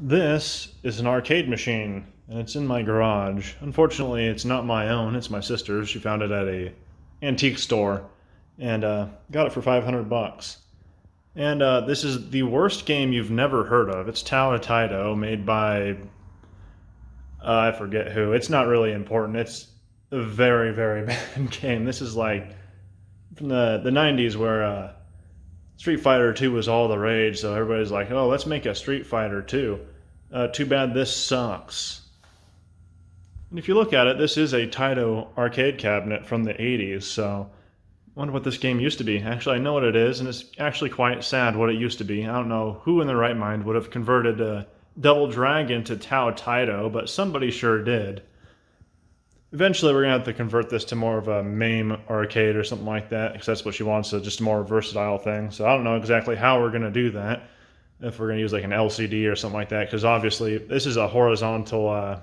This is an arcade machine, and it's in my garage. Unfortunately, it's not my own, it's my sister's. She found it at a antique store and got it for 500 bucks. And this is the worst game you've never heard of. It's Tao Taido, made by I forget who. It's not really important. It's a very, very bad game. This is like from the 90s where Street Fighter 2 was all the rage, so everybody's like, oh, let's make a Street Fighter 2. Too bad this sucks. And if you look at it, this is a Taito arcade cabinet from the 80s, so I wonder what this game used to be. Actually, I know what it is, and it's actually quite sad what it used to be. I don't know who in their right mind would have converted a Double Dragon to Tao Taido, but somebody sure did. Eventually, we're going to have to convert this to more of a MAME arcade or something like that, because that's what she wants, so just a more versatile thing. So I don't know exactly how we're going to do that, if we're going to use like an LCD or something like that, because obviously this is a horizontal a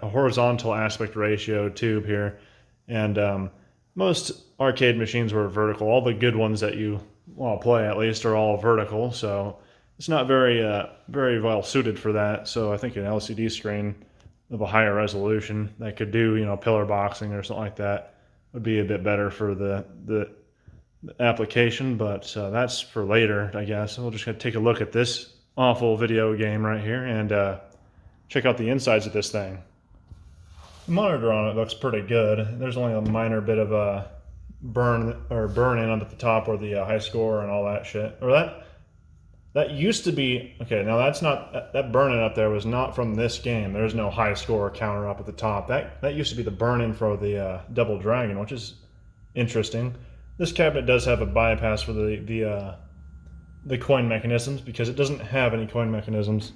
horizontal aspect ratio tube here, and most arcade machines were vertical. All the good ones that you want to play, at least, are all vertical, so it's not very well suited for that. So I think an LCD screen of a higher resolution that could do, pillar boxing or something like that would be a bit better for the application, but that's for later, I guess. We'll just take a look at this awful video game right here and check out the insides of this thing. The monitor on it looks pretty good. There's only a minor bit of a burn in up at the top where the high score and all that shit. Or that used to be, okay, now that's not, that burn-in up there was not from this game. There's no high score counter up at the top. That used to be the burn-in for the Double Dragon, which is interesting. This cabinet does have a bypass for the coin mechanisms, because it doesn't have any coin mechanisms.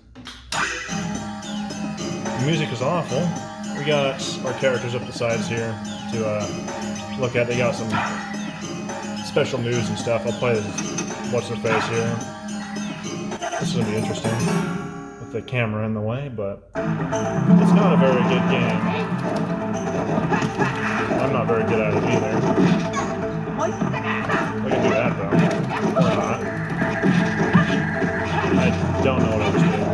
The music is awful. We got our characters up the sides here to look at. They got some special moves and stuff. I'll play what's her face here. This is going to be interesting with the camera in the way, but it's not a very good game. I'm not very good at it either. I can do that though. Or not. I don't know what I was doing.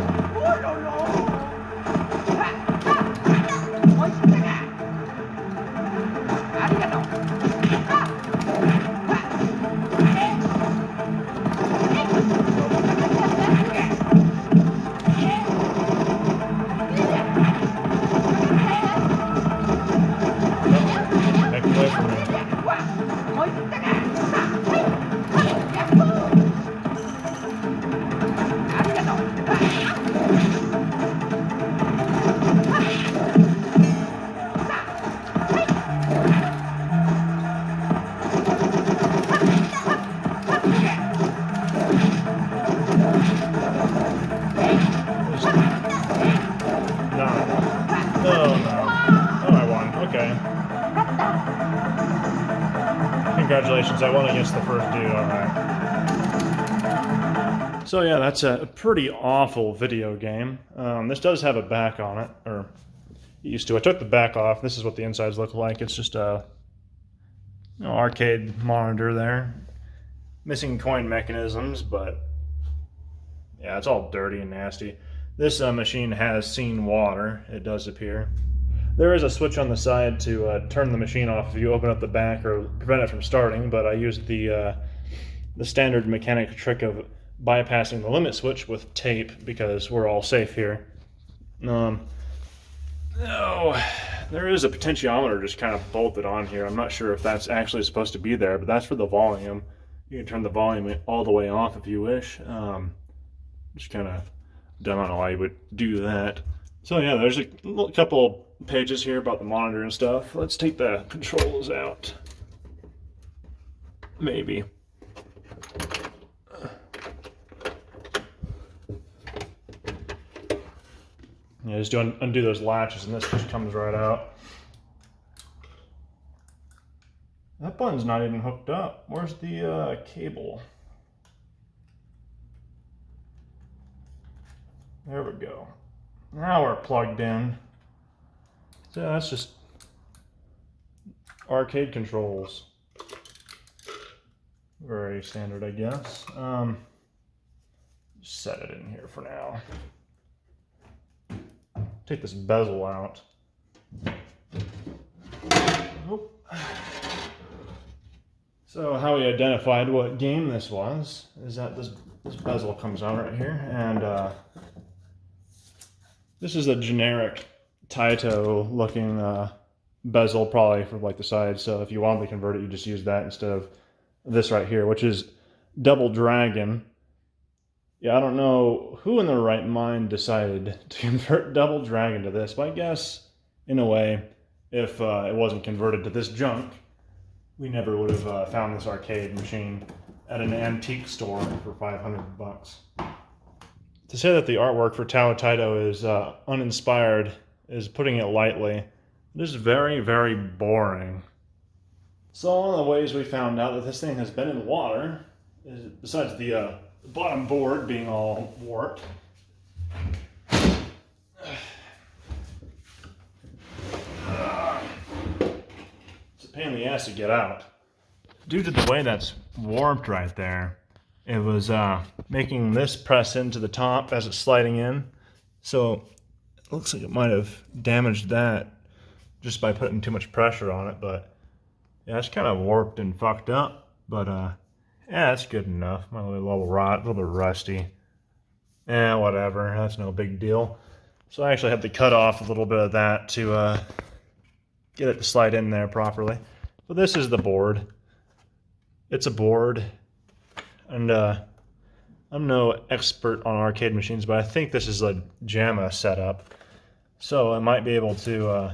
Congratulations, I won against the first dude, alright. So yeah, that's a pretty awful video game. This does have a back on it, or it used to. I took the back off. This is what the insides look like. It's just a arcade monitor there. Missing coin mechanisms, but yeah, it's all dirty and nasty. This machine has seen water, it does appear. There is a switch on the side to turn the machine off if you open up the back or prevent it from starting, but I used the standard mechanic trick of bypassing the limit switch with tape because we're all safe here. Oh, there is a potentiometer just kind of bolted on here. I'm not sure if that's actually supposed to be there, but that's for the volume. You can turn the volume all the way off if you wish. Just kind of dumb. I don't know why you would do that. So yeah, there's a couple pages here about the monitor and stuff. Let's take the controls out. Maybe. Yeah, just undo those latches and this just comes right out. That button's not even hooked up. Where's the cable? There we go. Now we're plugged in. So that's just arcade controls. Very standard, I guess. set it in here for now. Take this bezel out. Oh. So how we identified what game this was is that this bezel comes out right here, and this is a generic Taito looking bezel, probably for like the sides. So if you wanted to convert it, you just use that instead of this right here, which is Double Dragon. Yeah, I don't know who in their right mind decided to convert Double Dragon to this, but I guess in a way, if it wasn't converted to this junk, we never would have found this arcade machine at an antique store for 500 bucks. To say that the artwork for Tao Taido is uninspired is putting it lightly. It is very, very boring. So one of the ways we found out that this thing has been in water is, besides the bottom board being all warped, pain in the ass to get out. Due to the way that's warped right there, it was making this press into the top as it's sliding in. So it looks like it might have damaged that just by putting too much pressure on it. But yeah, it's kind of warped and fucked up. But yeah, that's good enough. Might be a little bit rusty. Whatever. That's no big deal. So I actually had to cut off a little bit of that to get it to slide in there properly. But this is the board. It's a board, and I'm no expert on arcade machines, but I think this is a JAMA setup. So I might be able to,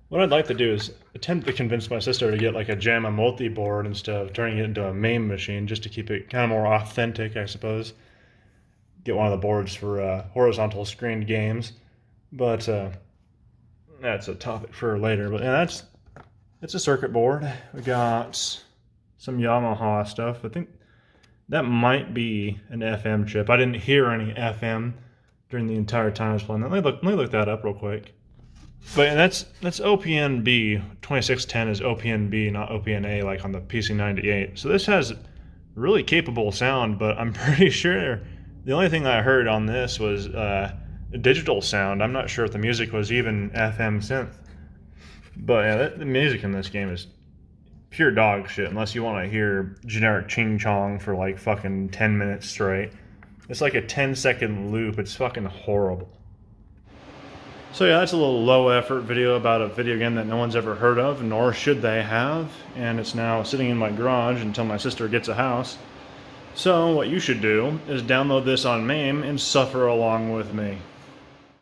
what I'd like to do is attempt to convince my sister to get like a JAMA multi-board instead of turning it into a MAME machine, just to keep it kind of more authentic, I suppose. Get one of the boards for horizontal screened games, but that's a topic for later. But yeah, it's a circuit board. We got some Yamaha stuff. I think that might be an FM chip. I didn't hear any FM during the entire time I was playing that. Let me look that up real quick. But that's OPNB. 2610 is OPNB, not OPNA like on the PC98. So this has really capable sound, but I'm pretty sure the only thing I heard on this was a digital sound. I'm not sure if the music was even FM synth. But yeah, the music in this game is pure dog shit, unless you want to hear generic ching chong for like fucking 10 minutes straight. It's like a 10-second loop. It's fucking horrible. So yeah, that's a little low effort video about a video game that no one's ever heard of, nor should they have. And it's now sitting in my garage until my sister gets a house. So what you should do is download this on MAME and suffer along with me.